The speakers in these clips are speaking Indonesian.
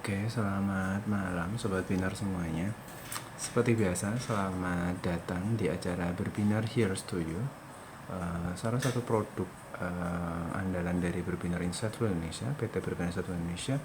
Oke, selamat malam Sobat Binar semuanya. Seperti biasa, selamat datang di acara Berbinar Here's to You. Salah satu produk andalan dari Berbinar Insightful Indonesia, PT Berbinar Insightful Indonesia,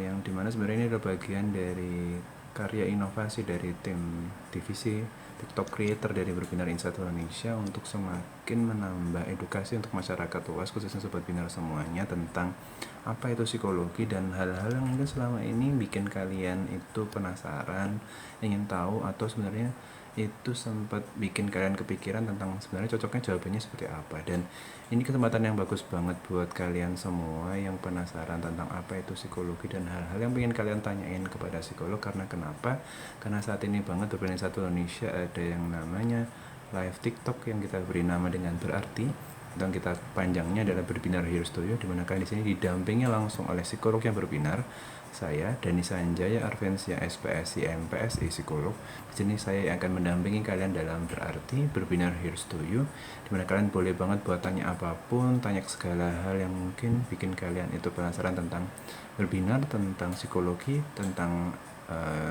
yang dimana sebenarnya ini adalah bagian dari karya inovasi dari tim divisi TikTok Creator dari Berbinar Insightful Indonesia untuk semakin menambah edukasi untuk masyarakat luas, khususnya Sobat Binar semuanya, tentang apa itu psikologi dan hal-hal yang mungkin selama ini bikin kalian itu penasaran, ingin tahu, atau sebenarnya itu sempat bikin kalian kepikiran tentang sebenarnya cocoknya jawabannya seperti apa. Dan ini kesempatan yang bagus banget buat kalian semua yang penasaran tentang apa itu psikologi dan hal-hal yang ingin kalian tanyain kepada psikolog. Karena kenapa? Karena saat ini banget Berbinar satu Indonesia ada yang namanya live TikTok yang kita beri nama dengan Berarti, dan kita panjangnya adalah Berbinar Here's to You, dimana kalian di sini didampingi langsung oleh psikolog yang berbinar, saya Dani Sanjaya Arvensia SPSI MPSI psikolog. Di sini saya yang akan mendampingi kalian dalam Berarti Berbinar Here's to You, dimana kalian boleh banget buat tanya apapun, tanya segala hal yang mungkin bikin kalian itu penasaran tentang berbinar, tentang psikologi, tentang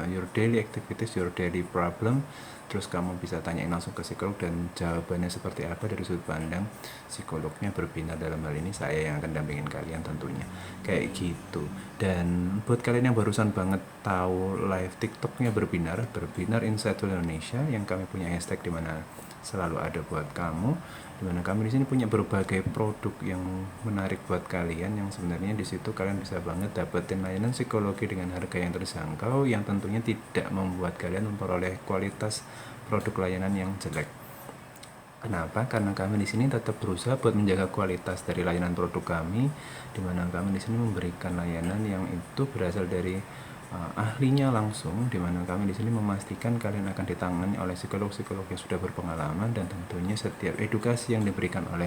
your daily activities, your daily problem. Terus kamu bisa tanyain langsung ke psikolog dan jawabannya seperti apa dari sudut pandang psikolognya berbinar. Dalam hal ini saya yang akan dampingin kalian tentunya, kayak gitu. Dan buat kalian yang barusan banget tahu live TikToknya Berbinar Insightful Indonesia, yang kami punya hashtag dimana selalu ada buat kamu, dimana kami di sini punya berbagai produk yang menarik buat kalian, yang sebenarnya di situ kalian bisa banget dapetin layanan psikologi dengan harga yang terjangkau, yang tentunya tidak membuat kalian memperoleh kualitas produk layanan yang jelek. Kenapa? Karena kami di sini tetap berusaha buat menjaga kualitas dari layanan produk kami, di mana kami di sini memberikan layanan yang itu berasal dari ahlinya langsung, di mana kami di sini memastikan kalian akan ditangani oleh psikolog-psikolog yang sudah berpengalaman, dan tentunya setiap edukasi yang diberikan oleh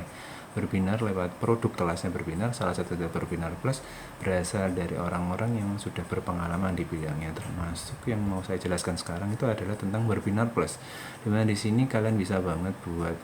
Berbinar lewat produk kelasnya Berbinar, salah satu dari Berbinar Plus, berasal dari orang-orang yang sudah berpengalaman di bidangnya. Termasuk yang mau saya jelaskan sekarang itu adalah tentang Berbinar Plus, dimana di sini kalian bisa banget buat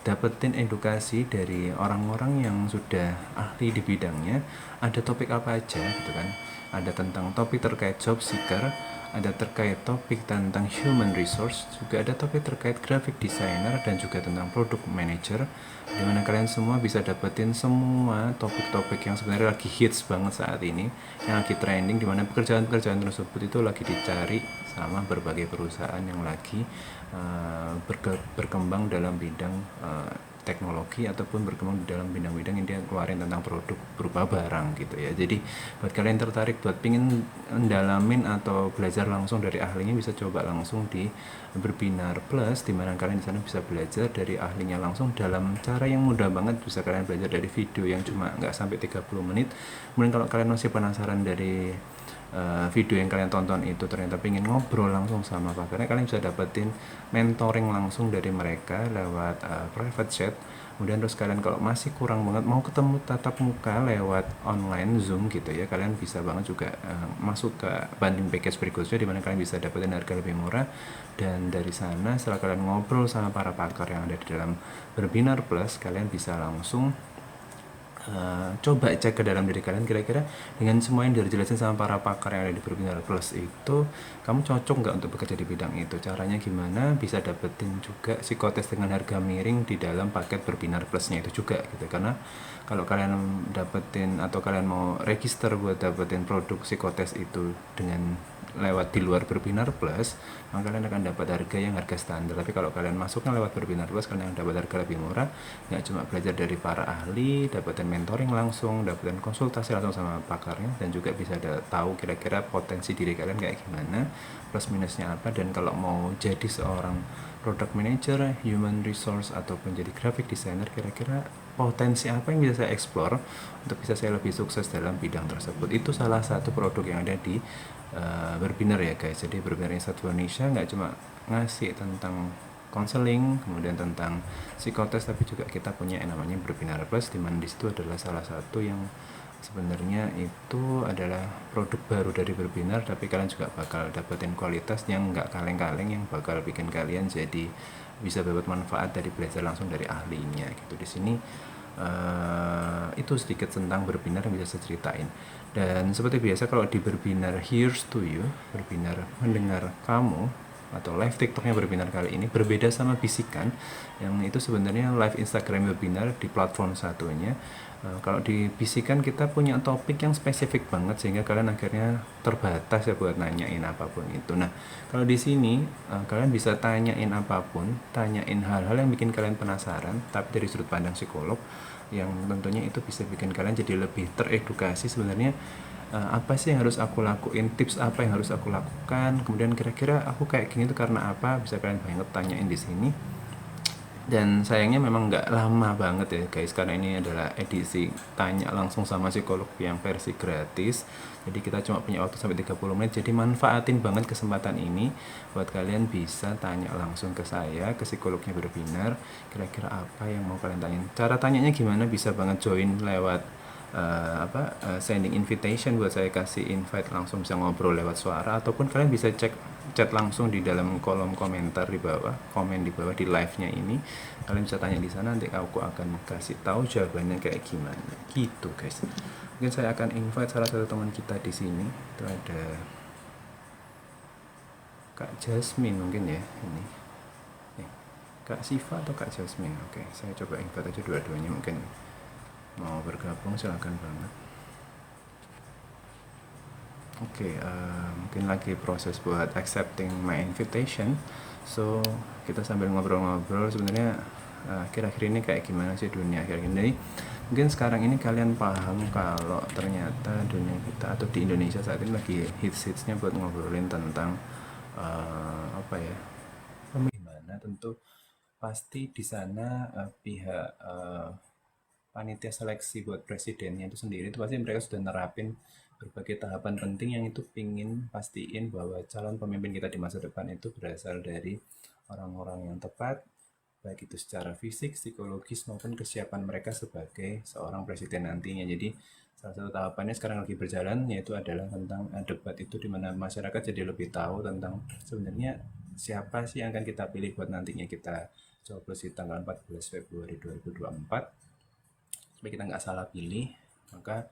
dapetin edukasi dari orang-orang yang sudah ahli di bidangnya. Ada topik apa aja gitu kan, ada tentang topik terkait job seeker, ada terkait topik tentang human resource, juga ada topik terkait graphic designer, dan juga tentang product manager, dimana kalian semua bisa dapetin semua topik-topik yang sebenarnya lagi hits banget saat ini, yang lagi trending, dimana pekerjaan-pekerjaan tersebut itu lagi dicari sama berbagai perusahaan yang lagi berkembang dalam bidang teknologi, ataupun berkembang di dalam bidang-bidang yang dia keluarin tentang produk berupa barang gitu ya. Jadi buat kalian tertarik buat pingin mendalamin atau belajar langsung dari ahlinya, bisa coba langsung di Berbinar Plus, dimana kalian di sana bisa belajar dari ahlinya langsung dalam cara yang mudah banget. Bisa kalian belajar dari video yang cuma nggak sampai 30 menit. Kemudian kalau kalian masih penasaran dari video yang kalian tonton itu ternyata pengen ngobrol langsung sama pakarnya, kalian bisa dapetin mentoring langsung dari mereka lewat private chat. Kemudian terus kalian kalau masih kurang banget mau ketemu tatap muka lewat online Zoom gitu ya, kalian bisa banget juga masuk ke banding package berikutnya, dimana kalian bisa dapetin harga lebih murah. Dan dari sana setelah kalian ngobrol sama para pakar yang ada di dalam Berbinar Plus, kalian bisa langsung coba cek ke dalam diri kalian, kira-kira dengan semua yang dijelasin sama para pakar yang ada di Berbinar Plus itu, kamu cocok nggak untuk bekerja di bidang itu, caranya gimana, bisa dapetin juga psikotes dengan harga miring di dalam paket Berbinar Plusnya itu juga gitu. Karena kalau kalian dapetin atau kalian mau register buat dapetin produk psikotes itu dengan lewat di luar Berbinar Plus, maka kalian akan dapat harga yang harga standar. Tapi kalau kalian masuknya lewat Berbinar Plus, kalian akan dapat harga lebih murah. Nggak cuma belajar dari para ahli, dapetin mentoring langsung, dapetin konsultasi langsung sama pakarnya, dan juga bisa tahu kira-kira potensi diri kalian kayak gimana, plus minusnya apa. Dan kalau mau jadi seorang product manager, human resource, ataupun jadi graphic designer, kira-kira potensi apa yang bisa saya explore untuk bisa saya lebih sukses dalam bidang tersebut. Itu salah satu produk yang ada di Berbinar ya guys. Jadi Berbinar Insightful Indonesia nggak cuma ngasih tentang konseling, kemudian tentang psikotes, tapi juga kita punya yang namanya Berbinar Plus, dimana disitu adalah salah satu yang sebenarnya itu adalah produk baru dari Berbinar, tapi kalian juga bakal dapetin kualitas yang nggak kaleng-kaleng, yang bakal bikin kalian jadi bisa dapat manfaat dari belajar langsung dari ahlinya gitu. Di sini itu sedikit tentang berbinar yang bisa saya ceritain. Dan seperti biasa kalau di berbinar Here's to You, berbinar mendengar kamu, atau live TikToknya berbinar kali ini berbeda sama bisikan yang itu sebenarnya live Instagram webinar di platform satunya. Kalau di bisikan kita punya topik yang spesifik banget sehingga kalian akhirnya terbatas ya buat nanyain apapun itu. Nah, kalau di sini kalian bisa tanyain apapun, tanyain hal-hal yang bikin kalian penasaran tapi dari sudut pandang psikolog, yang tentunya itu bisa bikin kalian jadi lebih teredukasi sebenarnya. Apa sih yang harus aku lakuin, tips apa yang harus aku lakukan, kemudian kira-kira aku kayak gini tuh karena apa, bisa kalian banget tanyain di sini. Dan sayangnya memang nggak lama banget ya guys, karena ini adalah edisi tanya langsung sama psikolog yang versi gratis. Jadi kita cuma punya waktu sampai 30 menit, jadi manfaatin banget kesempatan ini buat kalian bisa tanya langsung ke saya, ke psikolognya berbinar, kira-kira apa yang mau kalian tanyain. Cara tanyanya gimana, bisa banget join lewat sending invitation, buat saya kasih invite langsung, bisa ngobrol lewat suara, ataupun kalian bisa chat langsung di dalam kolom komentar di bawah, komen di bawah di live-nya ini. Kalian bisa tanya di sana, nanti aku akan kasih tahu jawabannya kayak gimana. Gitu guys. Mungkin saya akan invite salah satu teman kita di sini. Itu ada Kak Jasmine mungkin ya ini. Kak Siva atau Kak Jasmine. Oke, saya coba invite aja dua-duanya, mungkin mau bergabung silahkan banget. Oke, mungkin lagi proses buat accepting my invitation. So kita sambil ngobrol-ngobrol sebenarnya akhir-akhir ini kayak gimana sih dunia akhir ini. Jadi mungkin sekarang ini kalian paham kalau ternyata dunia kita atau di Indonesia saat ini lagi hits-hitsnya buat ngobrolin tentang apa ya, gimana. Tentu pasti di sana pihak panitia seleksi buat presidennya itu sendiri itu pasti mereka sudah nerapin berbagai tahapan penting yang itu pingin pastiin bahwa calon pemimpin kita di masa depan itu berasal dari orang-orang yang tepat, baik itu secara fisik, psikologis maupun kesiapan mereka sebagai seorang presiden nantinya. Jadi salah satu tahapannya sekarang lagi berjalan, yaitu adalah tentang debat itu, di mana masyarakat jadi lebih tahu tentang sebenarnya siapa sih yang akan kita pilih buat nantinya kita coblos di tanggal 14 Februari 2024. Supaya kita nggak salah pilih, maka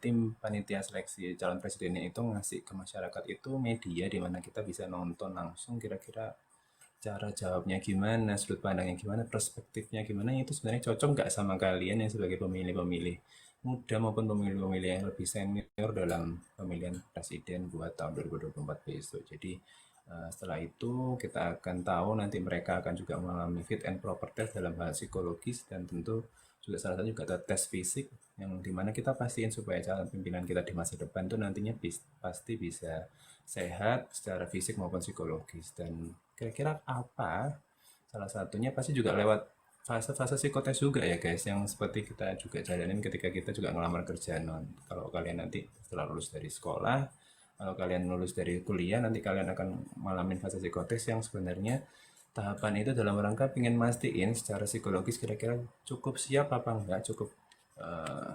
tim panitia seleksi calon presidennya itu ngasih ke masyarakat itu media di mana kita bisa nonton langsung kira-kira cara jawabnya gimana, sudut pandangnya gimana, perspektifnya gimana. Itu sebenarnya cocok nggak sama kalian yang sebagai pemilih-pemilih muda maupun pemilih-pemilih yang lebih senior dalam pemilihan presiden buat tahun 2024 besok. Jadi setelah itu kita akan tahu nanti mereka akan juga mengalami fit and proper test dalam hal psikologis, dan tentu juga salah satu juga ada tes fisik yang dimana kita pastiin supaya calon pimpinan kita di masa depan itu nantinya pasti bisa sehat secara fisik maupun psikologis. Dan kira-kira apa, salah satunya pasti juga lewat fase-fase psikotes juga ya guys, yang seperti kita juga jalanin ketika kita juga ngelamar kerja. Kalau kalian nanti setelah lulus dari sekolah, kalau kalian lulus dari kuliah, nanti kalian akan mengalami fase psikotes yang sebenarnya tahapan itu dalam rangka pengen mastiin secara psikologis kira-kira cukup siap apa enggak, eh,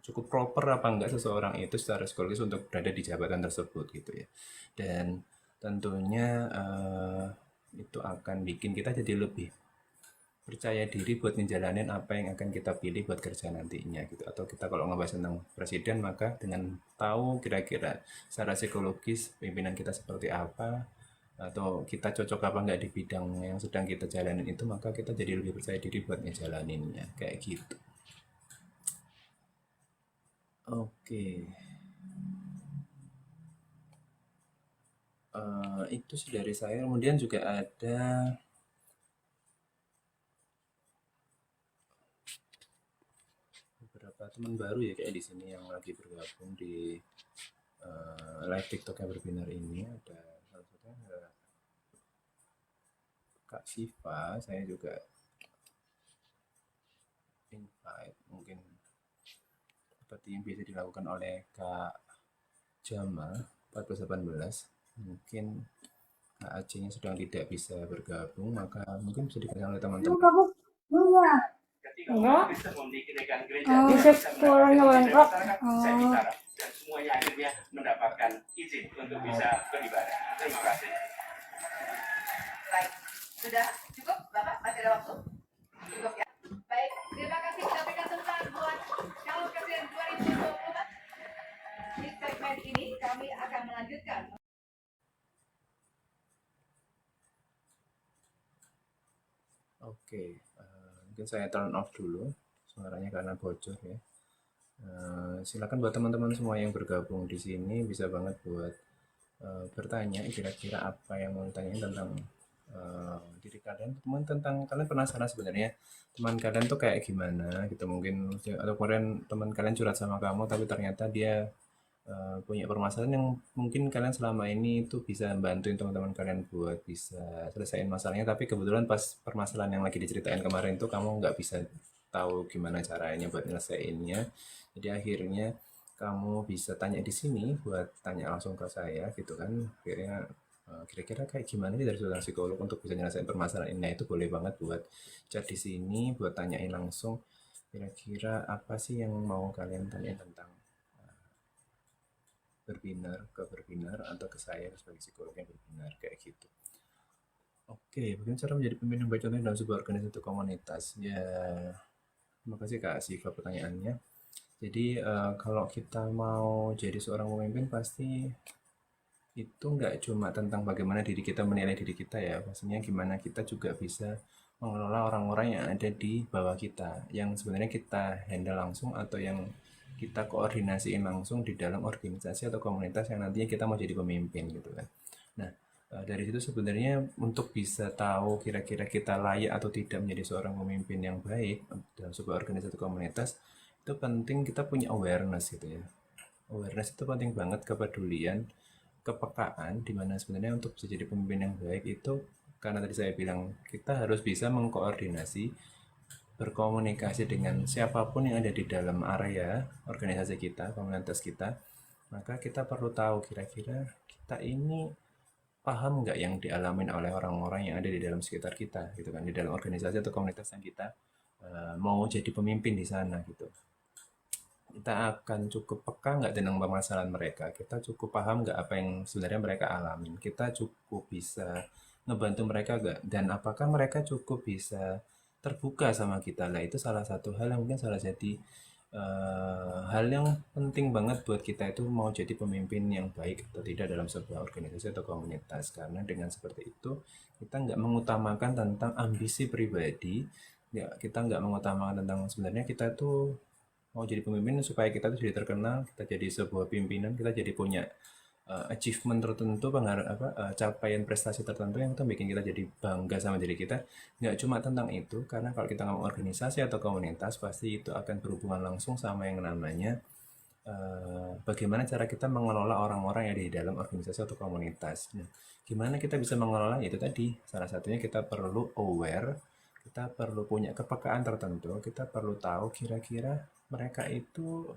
cukup proper apa enggak seseorang itu secara psikologis untuk berada di jabatan tersebut gitu ya. Dan tentunya itu akan bikin kita jadi lebih percaya diri buat ngejalanin apa yang akan kita pilih buat kerja nantinya gitu. Atau kita kalau ngebahas tentang presiden, maka dengan tahu kira-kira secara psikologis pimpinan kita seperti apa, atau kita cocok apa enggak di bidang yang sedang kita jalanin itu, maka kita jadi lebih percaya diri buat ngejalaninnya kayak gitu. Oke. Itu sih dari saya. Kemudian juga ada beberapa teman baru ya kayak di sini yang lagi bergabung di live TikTok yang berbinar ini. Ada salah satunya ada Kak Siva, saya juga invite, mungkin seperti yang biasa dilakukan oleh Kak Jama 1418. Mungkin Kak Acehnya sedang tidak bisa bergabung, maka mungkin bisa dikatakan oleh teman-teman. Enggak. Bisa suaranya lengkap. Dan semuanya akhirnya mendapatkan izin untuk bisa beribadah. Terima kasih. Baik, sudah cukup Bapak? Masih ada waktu? Cukup ya? Baik, Oke, mungkin saya turn off dulu suaranya karena bocor ya. Silakan buat teman-teman semua yang bergabung di sini bisa banget buat bertanya kira-kira apa yang mau ditanyain tentang diri kalian, teman, tentang kalian penasaran sebenarnya teman kalian tuh kayak gimana gitu mungkin, atau kemarin teman kalian curhat sama kamu tapi ternyata dia punya permasalahan yang mungkin kalian selama ini itu bisa bantuin teman-teman kalian buat bisa selesaiin masalahnya, tapi kebetulan pas permasalahan yang lagi diceritain kemarin itu kamu nggak bisa tahu gimana caranya buat nyelesainnya, jadi akhirnya kamu bisa tanya di sini buat tanya langsung ke saya gitu kan, akhirnya kira-kira kayak gimana sih dari seorang psikolog untuk bisa nyelesain permasalahan ini. Nah, itu boleh banget buat chat di sini buat tanyain langsung kira-kira apa sih yang mau kalian tanyain tentang berbinar ke berbinar atau ke saya sebagai psikolog yang berbinar kayak gitu. Oke, bagaimana cara menjadi pemimpin yang baik contoh dalam sebuah organisasi atau komunitas? Ya, terima kasih Kak Siva pertanyaannya. Jadi kalau kita mau jadi seorang pemimpin pasti itu nggak cuma tentang bagaimana diri kita menilai diri kita ya, maksudnya gimana kita juga bisa mengelola orang-orang yang ada di bawah kita, yang sebenarnya kita handle langsung atau yang kita koordinasiin langsung di dalam organisasi atau komunitas yang nantinya kita mau jadi pemimpin gitu kan. Nah, dari situ sebenarnya untuk bisa tahu kira-kira kita layak atau tidak menjadi seorang pemimpin yang baik dalam sebuah organisasi atau komunitas, itu penting kita punya awareness gitu ya. Awareness itu penting banget, kepedulian, kepekaan, dimana sebenarnya untuk bisa jadi pemimpin yang baik itu karena tadi saya bilang kita harus bisa mengkoordinasi, berkomunikasi dengan siapapun yang ada di dalam area organisasi kita, komunitas kita, maka kita perlu tahu kira-kira kita ini paham nggak yang dialamin oleh orang-orang yang ada di dalam sekitar kita gitu kan, di dalam organisasi atau komunitas yang kita mau jadi pemimpin di sana gitu. Kita akan cukup peka nggak dengan permasalahan mereka, kita cukup paham nggak apa yang sebenarnya mereka alamin, kita cukup bisa ngebantu mereka nggak, dan apakah mereka cukup bisa terbuka sama kita lah. Itu salah satu hal yang mungkin salah jadi hal yang penting banget buat kita itu mau jadi pemimpin yang baik atau tidak dalam sebuah organisasi atau komunitas, karena dengan seperti itu kita nggak mengutamakan tentang ambisi pribadi, ya kita nggak mengutamakan tentang sebenarnya kita tuh mau jadi pemimpin supaya kita tuh jadi terkenal, kita jadi sebuah pimpinan, kita jadi punya achievement tertentu, capaian prestasi tertentu yang itu bikin kita jadi bangga sama diri kita. Nggak cuma tentang itu, karena kalau kita ngomong organisasi atau komunitas, pasti itu akan berhubungan langsung sama yang namanya bagaimana cara kita mengelola orang-orang yang ada di dalam organisasi atau komunitas. Nah, gimana kita bisa mengelola? Itu tadi, salah satunya kita perlu aware, kita perlu punya kepekaan tertentu, kita perlu tahu kira-kira mereka itu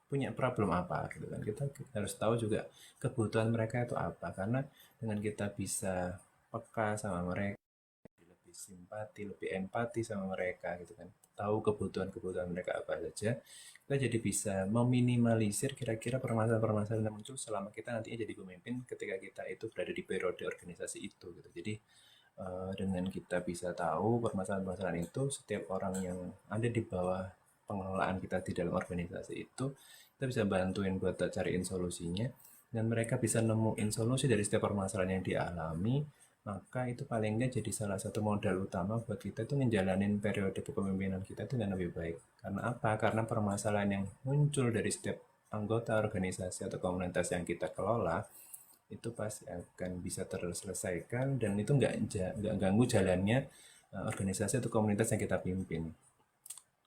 punya problem apa gitu kan. Kita harus tahu juga kebutuhan mereka itu apa, karena dengan kita bisa peka sama mereka, lebih simpati, lebih empati sama mereka gitu kan, tahu kebutuhan-kebutuhan mereka apa saja, kita jadi bisa meminimalisir kira-kira permasalahan-permasalahan yang muncul selama kita nantinya jadi pemimpin ketika kita itu berada di periode organisasi itu gitu. Jadi dengan kita bisa tahu permasalahan-permasalahan itu, setiap orang yang ada di bawah pengelolaan kita di dalam organisasi itu, kita bisa bantuin buat cariin solusinya, dan mereka bisa nemuin solusi dari setiap permasalahan yang dialami, maka itu paling nggak jadi salah satu modal utama buat kita itu ngejalanin periode kepemimpinan kita itu dengan lebih baik. Karena apa? Karena permasalahan yang muncul dari setiap anggota organisasi atau komunitas yang kita kelola itu pasti akan bisa terselesaikan, dan itu nggak ganggu jalannya organisasi atau komunitas yang kita pimpin.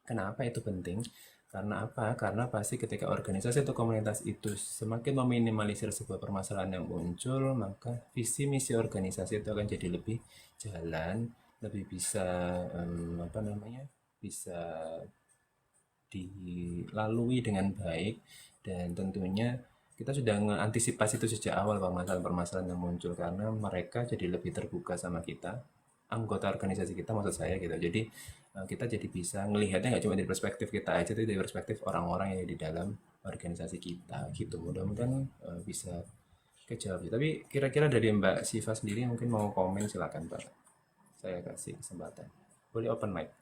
Kenapa itu penting? Karena apa? Karena pasti ketika organisasi atau komunitas itu semakin meminimalisir sebuah permasalahan yang muncul, maka visi misi organisasi itu akan jadi lebih jalan, lebih bisa bisa dilalui dengan baik, dan tentunya kita sudah mengantisipasi itu sejak awal permasalahan-permasalahan yang muncul, karena mereka jadi lebih terbuka sama kita, anggota organisasi kita maksud saya gitu. Jadi kita jadi bisa ngelihatnya nggak cuma dari perspektif kita aja, tapi dari perspektif orang-orang yang di dalam organisasi kita gitu. Mudah-mudahan bisa kejawab. Tapi kira-kira dari Mbak Siva sendiri mungkin mau komen, silakan Mbak. Saya kasih kesempatan. Boleh open mic.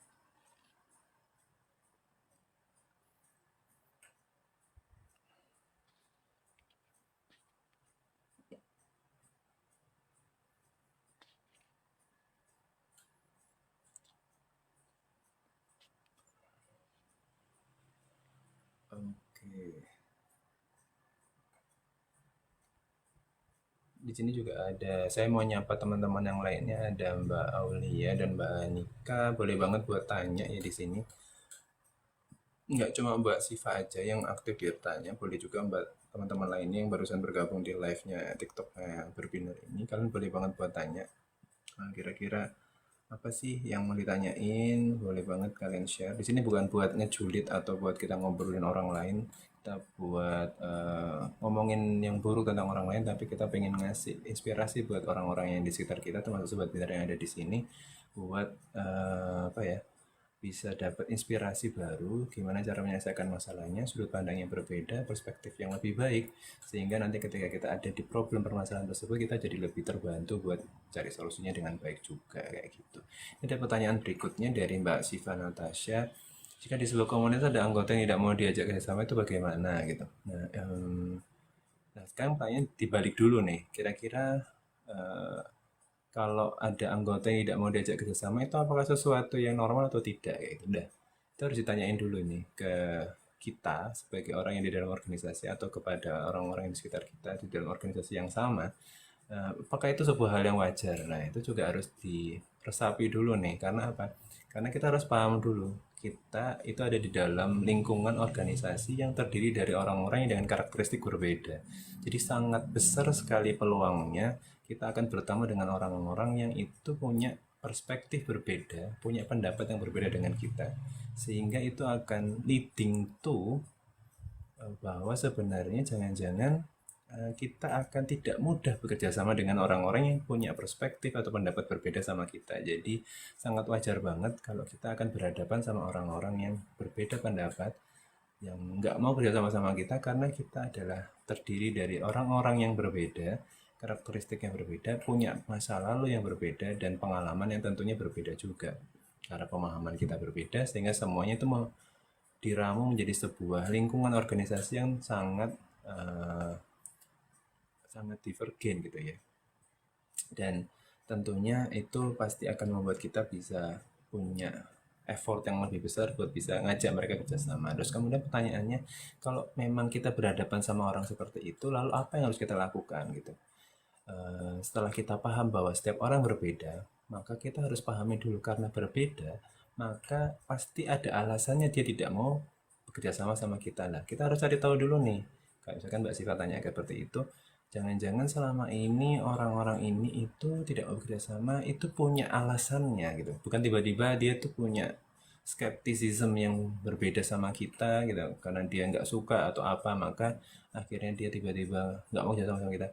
Oke. Di sini juga ada, saya mau nyapa teman-teman yang lainnya, ada Mbak Aulia dan Mbak Anika. Boleh banget buat tanya ya di sini. Nggak cuma Mbak Siva aja yang aktif bertanya, boleh juga Mbak teman-teman lainnya yang barusan bergabung di live-nya TikTok Berbiner ini. Kalian boleh banget buat tanya. Nah, kira-kira apa sih yang mau ditanyain? Boleh banget kalian share. Di sini bukan buat ngejulit atau buat kita ngobrolin orang lain, kita buat ngomongin yang buruk tentang orang lain, tapi kita pengen ngasih inspirasi buat orang-orang yang di sekitar kita, termasuk sobat Binar yang ada di sini, buat apa ya? Bisa dapat inspirasi baru, gimana cara menyelesaikan masalahnya, sudut pandang yang berbeda, perspektif yang lebih baik, sehingga nanti ketika kita ada di problem permasalahan tersebut, kita jadi lebih terbantu buat cari solusinya dengan baik juga, kayak gitu. Ini ada pertanyaan berikutnya dari Mbak Siva Natasha. Jika di sebuah komunitas ada anggota yang tidak mau diajak kerjasama, itu bagaimana gitu? Nah, sekarang pertanyaan dibalik dulu nih, kira-kira kalau ada anggota yang tidak mau diajak kerjasama itu apakah sesuatu yang normal atau tidak kayak gitu. Udah, itu harus ditanyain dulu nih ke kita sebagai orang yang di dalam organisasi atau kepada orang-orang yang di sekitar kita di dalam organisasi yang sama. Apakah itu sebuah hal yang wajar? Nah, itu juga harus diresapi dulu nih. Karena apa? Karena kita harus paham dulu. Kita itu ada di dalam lingkungan organisasi yang terdiri dari orang-orang yang dengan karakteristik berbeda. Jadi sangat besar sekali peluangnya kita akan bertemu dengan orang-orang yang itu punya perspektif berbeda, punya pendapat yang berbeda dengan kita. Sehingga itu akan leading to bahwa sebenarnya jangan-jangan kita akan tidak mudah bekerja sama dengan orang-orang yang punya perspektif atau pendapat berbeda sama kita. Jadi sangat wajar banget kalau kita akan berhadapan sama orang-orang yang berbeda pendapat, yang nggak mau kerja sama-sama kita karena kita adalah terdiri dari orang-orang yang berbeda, karakteristik yang berbeda, punya masa lalu yang berbeda, dan pengalaman yang tentunya berbeda juga. Cara pemahaman kita berbeda, sehingga semuanya itu mau diramu menjadi sebuah lingkungan organisasi yang sangat sangat divergen gitu ya. Dan tentunya itu pasti akan membuat kita bisa punya effort yang lebih besar buat bisa ngajak mereka kerjasama. Terus kemudian pertanyaannya, kalau memang kita berhadapan sama orang seperti itu, lalu apa yang harus kita lakukan gitu? Setelah kita paham bahwa setiap orang berbeda, maka kita harus pahami dulu karena berbeda, maka pasti ada alasannya dia tidak mau bekerja sama sama kita. Nah, kita harus cari tahu dulu nih. Kayak misalkan Mbak Siva tanya seperti itu, jangan-jangan selama ini orang-orang ini itu tidak mau bekerja sama, itu punya alasannya gitu. Bukan tiba-tiba dia tuh punya skeptisisme yang berbeda sama kita gitu, karena dia nggak suka atau apa, maka akhirnya dia tiba-tiba nggak mau kerja sama kita.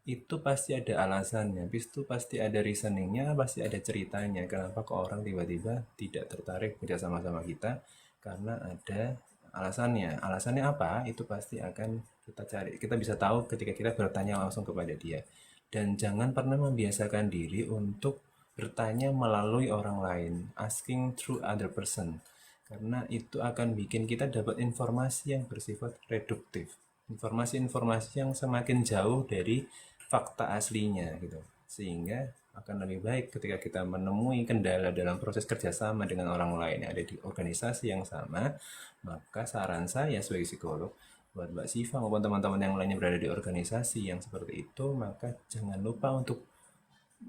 Itu pasti ada alasannya, habis itu pasti ada reasoningnya, pasti ada ceritanya kenapa kok orang tiba-tiba tidak tertarik kerja sama-sama kita, karena ada alasannya. Alasannya apa? Itu pasti akan kita cari. Kita bisa tahu ketika kita bertanya langsung kepada dia. Dan jangan pernah membiasakan diri untuk bertanya melalui orang lain, asking through other person. Karena itu akan bikin kita dapat informasi yang bersifat reduktif. Informasi-informasi yang semakin jauh dari fakta aslinya gitu. Sehingga akan lebih baik ketika kita menemui kendala dalam proses kerjasama dengan orang lain yang ada di organisasi yang sama, maka saran saya sebagai psikolog buat Mbak Siva maupun teman-teman yang lainnya berada di organisasi yang seperti itu, maka jangan lupa untuk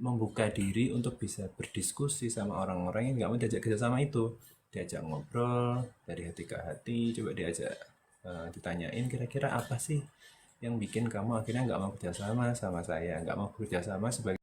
membuka diri untuk bisa berdiskusi sama orang-orang yang nggak mau diajak kerjasama itu, diajak ngobrol dari hati ke hati, coba diajak ditanyain kira-kira apa sih yang bikin kamu akhirnya nggak mau kerjasama sama saya, nggak mau kerjasama sebagai